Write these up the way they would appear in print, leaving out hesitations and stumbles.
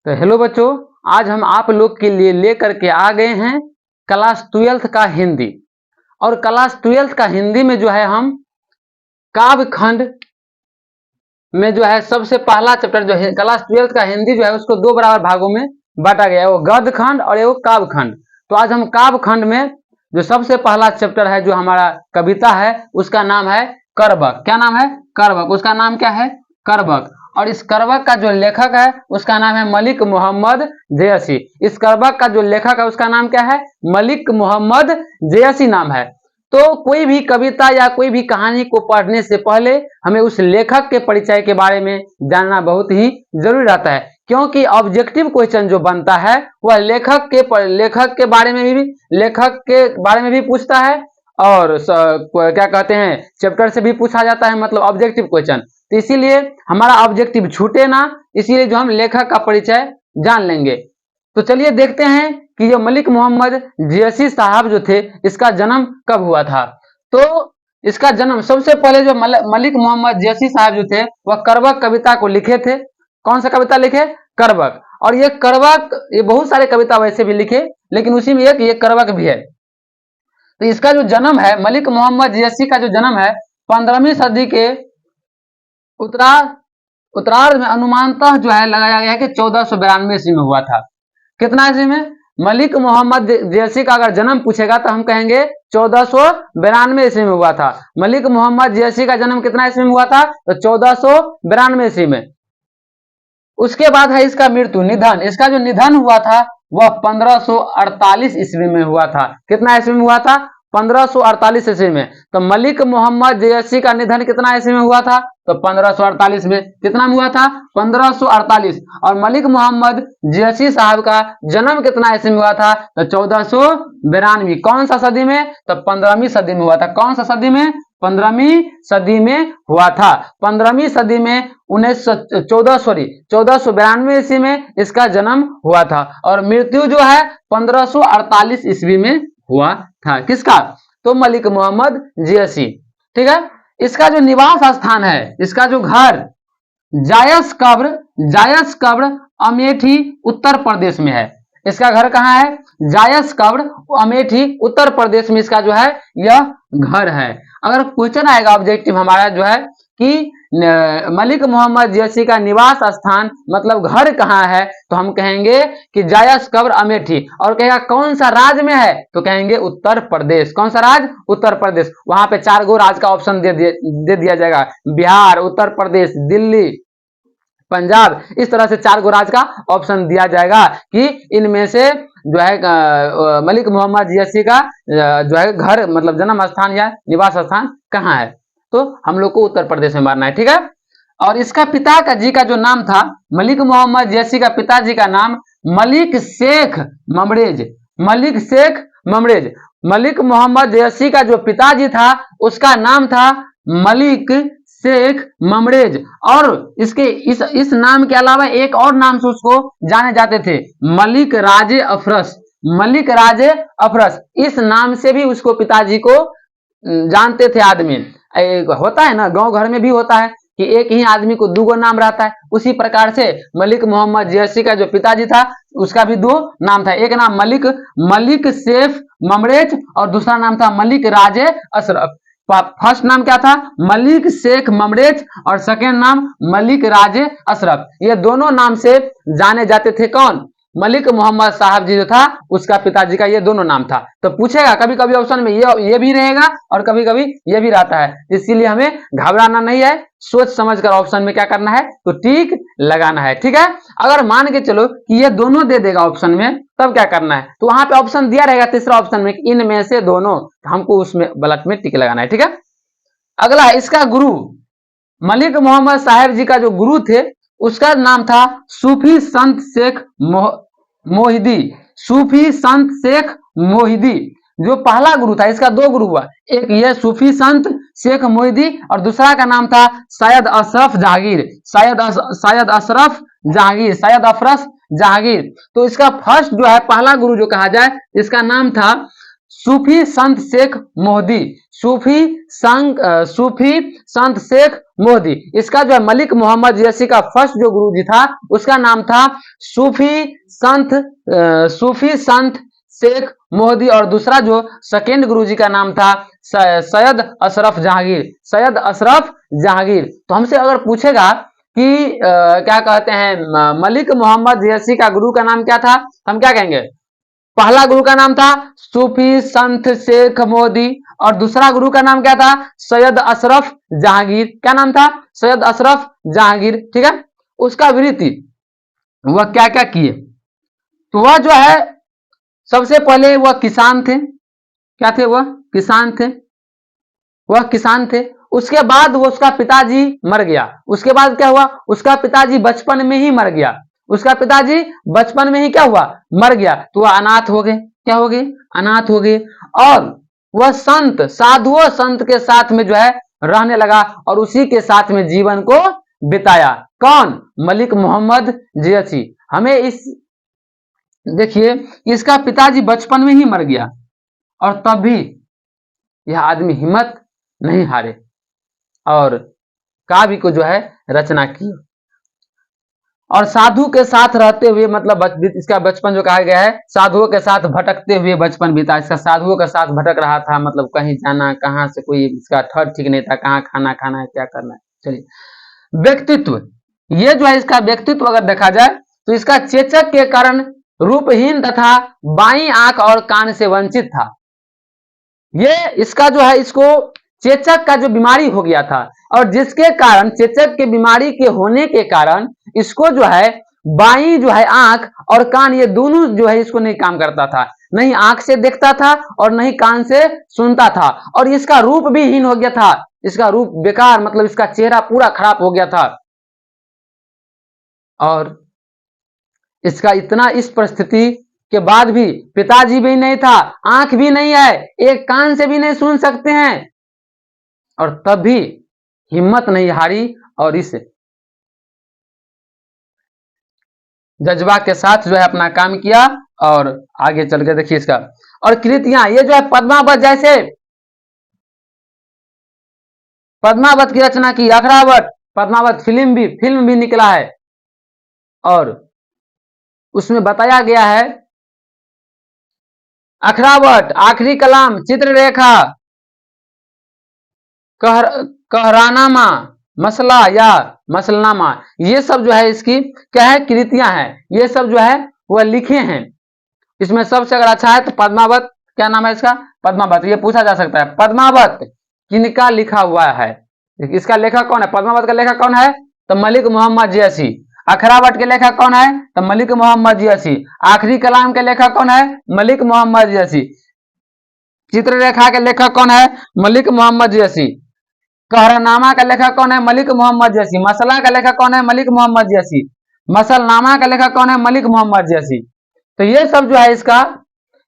तो हेलो बच्चों, आज हम आप लोग के लिए लेकर के आ गए हैं क्लास 12th का हिंदी। और क्लास 12th का हिंदी में जो है हम काव्य खंड में जो है सबसे पहला चैप्टर जो है क्लास 12th का हिंदी जो है उसको दो बराबर भागों में बांटा गया है, वो गद्य खंड और वो काव्य खंड। तो आज हम काव्य खंड में जो सबसे पहला चैप्टर है जो हमारा कविता है उसका नाम है करबक। क्या नाम है? करबक। उसका नाम क्या है? करबक। और इस करबक का जो लेखक है उसका नाम है मलिक मोहम्मद जयसी। इस करबक का जो लेखक है उसका नाम क्या है? मलिक मोहम्मद जयसी नाम है। तो कोई भी कविता या कोई भी कहानी को पढ़ने से पहले हमें उस लेखक के परिचय के बारे में जानना बहुत ही जरूरी रहता है, क्योंकि ऑब्जेक्टिव क्वेश्चन जो बनता है वह लेखक के बारे में भी पूछता है और क्या कहते हैं चैप्टर से भी पूछा जाता है, मतलब ऑब्जेक्टिव क्वेश्चन। तो इसीलिए हमारा ऑब्जेक्टिव छूटे ना, इसीलिए जो हम लेखक का परिचय जान लेंगे। तो चलिए देखते हैं कि ये मलिक मोहम्मद जयसी साहब जो थे इसका जन्म कब हुआ था। तो इसका जन्म सबसे पहले जो मलिक मोहम्मद जयसी साहब जो थे वह करबक कविता को लिखे थे। कौन सा कविता लिखे? करबक। और ये करबक, ये बहुत सारे कविता वैसे भी लिखे, लेकिन उसी में एक ये करबक भी है। तो इसका जो जन्म है, मलिक मोहम्मद जयसी का जो जन्म है 15वीं सदी के उत्तरार्ध में अनुमानतः जो है लगाया गया है कि 1492 ईस्वी में हुआ था। कितना ईस्वी में? मलिक मोहम्मद जयसी का अगर जन्म पूछेगा तो हम कहेंगे 1492 ईस्वी में हुआ था। मलिक मोहम्मद जयसी का जन्म कितना ईस्वी में हुआ था? तो 1492 ईस्वी में। उसके बाद है इसका मृत्यु, निधन। इसका जो निधन हुआ था वह 1548 ईस्वी में हुआ था। कितना ईस्वी में हुआ था? 1548 ईस्वी में। तो मलिक मोहम्मद जयसी का निधन कितना ईस्वी में हुआ था? तो 1548 में। कितना में हुआ था? 1548। और मलिक मोहम्मद जयसी साहब का जन्म कितना ईस्वी में हुआ था? तो 1492। कौन सा सदी में? तो 15वीं सदी में हुआ था। कौन सा सदी में? 15वीं सदी में हुआ था। 15वीं सदी में 1492 ईस्वी में इसका जन्म हुआ था और मृत्यु जो है 1548 ईस्वी में हुआ था। किसका? तो मलिक मोहम्मद जयसी। ठीक है। इसका जो निवास स्थान है, इसका जो घर जायस कब्र अमेठी उत्तर प्रदेश में है। इसका घर कहाँ है? जायस कब्र अमेठी उत्तर प्रदेश में इसका जो है यह घर है। अगर क्वेश्चन आएगा ऑब्जेक्टिव हमारा जो है कि मलिक मोहम्मद जयसी का निवास स्थान मतलब घर कहाँ है, तो हम कहेंगे कि जायस कब्र अमेठी। और कहेगा कौन सा राज्य में है, तो कहेंगे उत्तर प्रदेश। कौन सा राज्य? उत्तर प्रदेश। वहां पे 4 गो राज्य का ऑप्शन दे दिया जाएगा, बिहार, उत्तर प्रदेश, दिल्ली, पंजाब। इस तरह से 4 गो राज्य का ऑप्शन दिया जाएगा कि इनमें से जो है मलिक मोहम्मद जयसी का जो है घर मतलब जन्म स्थान या निवास स्थान कहाँ है। तो हम लोग को उत्तर प्रदेश में मारना है। ठीक है। और इसका पिता का जी का जो नाम था, मलिक मोहम्मद जयसी का पिताजी का नाम मलिक शेख ममरेज। मलिक शेख ममरेज। मलिक मोहम्मद जयसी का जो पिताजी था उसका नाम था मलिक शेख ममरेज। और इसके इस नाम के अलावा एक और नाम से उसको जाने जाते थे, मलिक राजे अफरस। मलिक राजे अफरस, इस नाम से भी उसको पिताजी को जानते थे आदमी। होता है ना, गांव घर में भी होता है कि एक ही आदमी को 2 गो नाम रहता है। उसी प्रकार से मलिक मोहम्मद जयसी का जो पिताजी था उसका भी 2 नाम था। एक नाम मलिक शेख ममरेज और दूसरा नाम था मलिक राजे अशरफ। फर्स्ट नाम क्या था? मलिक शेख ममरेज और सेकेंड नाम मलिक राजे अशरफ। ये दोनों नाम से जाने जाते थे। कौन? मलिक मोहम्मद साहब जी जो था उसका पिताजी का ये दोनों नाम था। तो पूछेगा कभी कभी ऑप्शन में ये भी रहेगा और कभी कभी ये भी रहता है, इसीलिए हमें घबराना नहीं है, सोच समझ कर ऑप्शन में क्या करना है तो टिक लगाना है। ठीक है। अगर मान के चलो कि ये दोनों दे देगा ऑप्शन में, तब क्या करना है, तो वहां पे ऑप्शन दिया रहेगा तीसरा ऑप्शन में इनमें से दोनों, हमको उसमें गलत में टिक लगाना है। ठीक है। अगला इसका गुरु, मलिक मोहम्मद साहब जी का जो गुरु थे उसका नाम था सूफी संत शेख मोहिदी। सूफी संत शेख मोहिदी जो पहला गुरु था, इसका 2 गुरु हुआ, एक ये सूफी संत शेख मोहिदी और दूसरा का नाम था सैयद अशरफ जहांगीर। सैयद अशरफ जहांगीर, सैयद अफरस जहांगीर। तो इसका फर्स्ट जो है पहला गुरु जो कहा जाए इसका नाम था सूफी संत शेख मोहदी, सूफी संत शेख मोहदी। इसका जो है मलिक मोहम्मद जियसी का फर्स्ट जो गुरु जी था उसका नाम था सूफी संत शेख मोहदी, और दूसरा जो सेकेंड गुरु जी का नाम था सैयद अशरफ जहांगीर, सैयद अशरफ जहांगीर। तो हमसे अगर पूछेगा कि क्या कहते हैं मलिक मोहम्मद जियसी का गुरु का नाम क्या था, हम क्या कहेंगे? पहला गुरु का नाम था सूफी संत शेख मोदी, और दूसरा गुरु का नाम क्या था? सैयद अशरफ जहांगीर। क्या नाम था? सैयद अशरफ जहांगीर। ठीक है, उसका वृत्ति वह क्या क्या किए? तो वह जो है सबसे पहले वह किसान थे। क्या थे? वह किसान थे, वह किसान थे। उसके बाद वो उसका पिताजी मर गया। उसके बाद क्या हुआ? उसका पिताजी बचपन में ही मर गया। उसका पिताजी बचपन में ही क्या हुआ? मर गया। तो वह अनाथ हो गए। क्या हो गए? अनाथ हो गए। और वह संत, साधुओं संत के साथ में जो है रहने लगा और उसी के साथ में जीवन को बिताया। कौन? मलिक मोहम्मद जियसी। हमें इस देखिए, इसका पिताजी बचपन में ही मर गया और तब भी यह आदमी हिम्मत नहीं हारे और काव्य को जो है रचना की। और साधु के साथ रहते हुए, मतलब इसका बचपन जो कहा गया है, साधुओं के साथ भटकते हुए बचपन बीता। इसका साधुओं के साथ भटक रहा था, मतलब कहीं जाना, कहाँ से कोई इसका ठर ठीक नहीं था, कहाँ खाना खाना है, क्या करना है। चलिए, व्यक्तित्व, ये जो है इसका व्यक्तित्व अगर देखा जाए तो इसका चेचक के कारण रूपहीन तथा बाईं आंख और कान से वंचित था। ये इसका जो है, इसको चेचक का जो बीमारी हो गया था, और जिसके कारण, चेचक के बीमारी के होने के कारण इसको जो है बाईं जो है आंख और कान, ये दोनों जो है इसको नहीं काम करता था। नहीं आंख से देखता था और नहीं कान से सुनता था, और इसका रूप भी हीन हो गया था। इसका रूप बेकार, मतलब इसका चेहरा पूरा खराब हो गया था। और इसका इतना, इस परिस्थिति के बाद भी पिताजी भी नहीं था, आंख भी नहीं है, एक कान से भी नहीं सुन सकते हैं, और तब भी हिम्मत नहीं हारी और इस जज्बा के साथ जो है अपना काम किया। और आगे चल के देखिए इसका और कृतियां, ये जो है पद्मावत, जैसे पद्मावत की रचना की अखरावत, पद्मावत फिल्म भी निकला है, और उसमें बताया गया है अखरावत, आखिरी कलाम, चित्ररेखा, कहरानामा, मसला या मसलनामा, ये सब जो है इसकी क्या है? कृतियां हैं। ये सब जो है वह लिखे हैं। इसमें सबसे अगर अच्छा है तो पद्मावत, क्या नाम है इसका? पद्मावत। ये पूछा जा सकता है पद्मावत किनका लिखा हुआ है? इसका लेखक कौन है? पद्मावत का लेखक कौन है? तो मलिक मोहम्मद जियसी। अखरावत के लेखक कौन है? तो मलिक मोहम्मद जियसी। आखिरी कलाम के लेखक कौन है? मलिक मोहम्मद जियसी। चित्ररेखा के लेखक कौन है? मलिक मोहम्मद जियसी। कहरनामा का लेखक कौन है? मलिक मोहम्मद जियसी। मसला का लेखक कौन है? मलिक मोहम्मद जियसी। मसलनामा का लेखक कौन है? मलिक मोहम्मद जियसी। तो ये सब जो है इसका,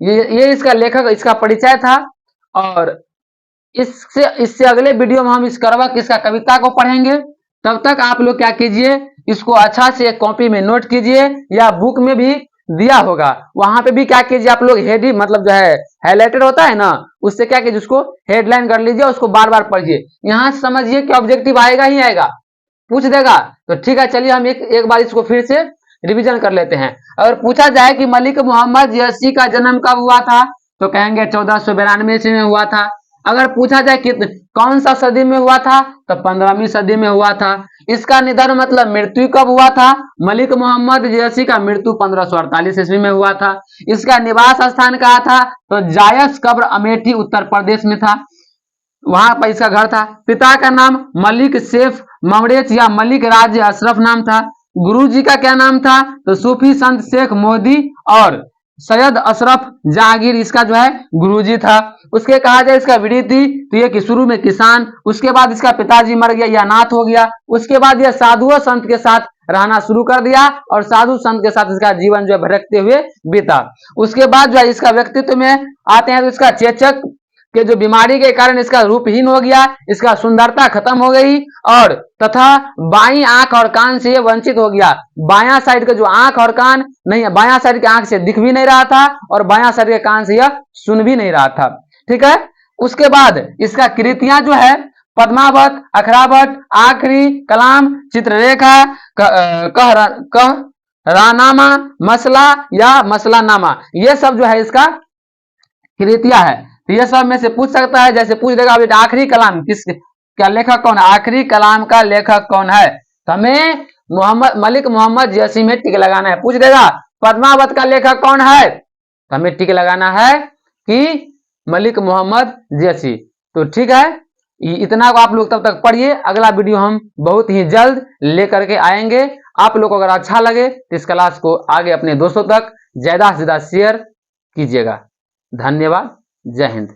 ये इसका लेखक, इसका परिचय था। और इससे अगले वीडियो में हम इस करवक, इसका कविता को पढ़ेंगे। तब तक आप लोग क्या कीजिए, इसको अच्छा से एक कॉपी में नोट कीजिए, या बुक में भी दिया होगा, वहां पे भी क्या कीजिए आप लोग, हेडी मतलब जो है हाईलाइटेड होता है ना, उससे क्या कीजिए, उसको हेडलाइन कर लीजिए, उसको बार बार पढ़िए। यहां समझिए कि ऑब्जेक्टिव आएगा ही आएगा, पूछ देगा। तो ठीक है, चलिए हम एक बार इसको फिर से रिवीजन कर लेते हैं। अगर पूछा जाए कि मलिक मोहम्मद जियसी का जन्म कब हुआ था, तो कहेंगे 1492 ईस्वी में हुआ था। अगर पूछा जाए कि कौन सा सदी में हुआ था, तो 15वीं सदी में हुआ था। इसका निधन मतलब मृत्यु कब हुआ था? मलिक मोहम्मद जियसी का मृत्यु 1548 ईस्वी में हुआ था। इसका निवास स्थान कहाँ था? तो जायस कब्र, अमेठी, उत्तर प्रदेश में था, वहां पर इसका घर था। पिता का नाम मलिक सेफ ममरेच या मलिक राज्य अशरफ नाम था। गुरुजी का क्या नाम था? तो सूफी संत शेख मोदी और सैयद अशरफ जहांगीर इसका जो है गुरुजी था। उसके कहा जाए इसका वृत्ति, तो ये कि शुरू में किसान, उसके बाद इसका पिताजी मर गया, यह अनाथ हो गया। उसके बाद यह साधुओं संत के साथ रहना शुरू कर दिया और साधु संत के साथ इसका जीवन जो है भटकते हुए बीता। उसके बाद जो है इसका व्यक्तित्व में आते हैं तो इसका चेचक कि जो बीमारी के कारण इसका रूपहीन हो गया, इसका सुंदरता खत्म हो गई, और तथा बाईं आंख और कान से ये वंचित हो गया। बायां साइड का जो आंख और कान नहीं, बायां साइड के आंख से दिख भी नहीं रहा था और बायां साइड के कान से यह सुन भी नहीं रहा था। ठीक है, उसके बाद इसका कृतियां जो है पद्मावत, अखरावत, आखिरी, कलाम, चित्ररेखा, कहरानामा, मसला या मसलानामा, ये सब जो है इसका कृतियां है। तो ये सब में से पूछ सकता है, जैसे पूछ देगा बेटा आखिरी कलाम किस क्या लेखक कौन है, आखिरी कलाम का लेखक कौन है, तो हमें मलिक मोहम्मद जैसी में टिक लगाना है। पूछ देगा पद्मावत का लेखक कौन है, तो हमें टिक लगाना है कि मलिक मोहम्मद जैसी। तो ठीक है, इतना को आप लोग तब तक पढ़िए, अगला वीडियो हम बहुत ही जल्द लेकर के आएंगे। आप लोग को अगर अच्छा लगे तो इस क्लास को आगे अपने दोस्तों तक ज्यादा से ज्यादा शेयर कीजिएगा। धन्यवाद, जय हिंद।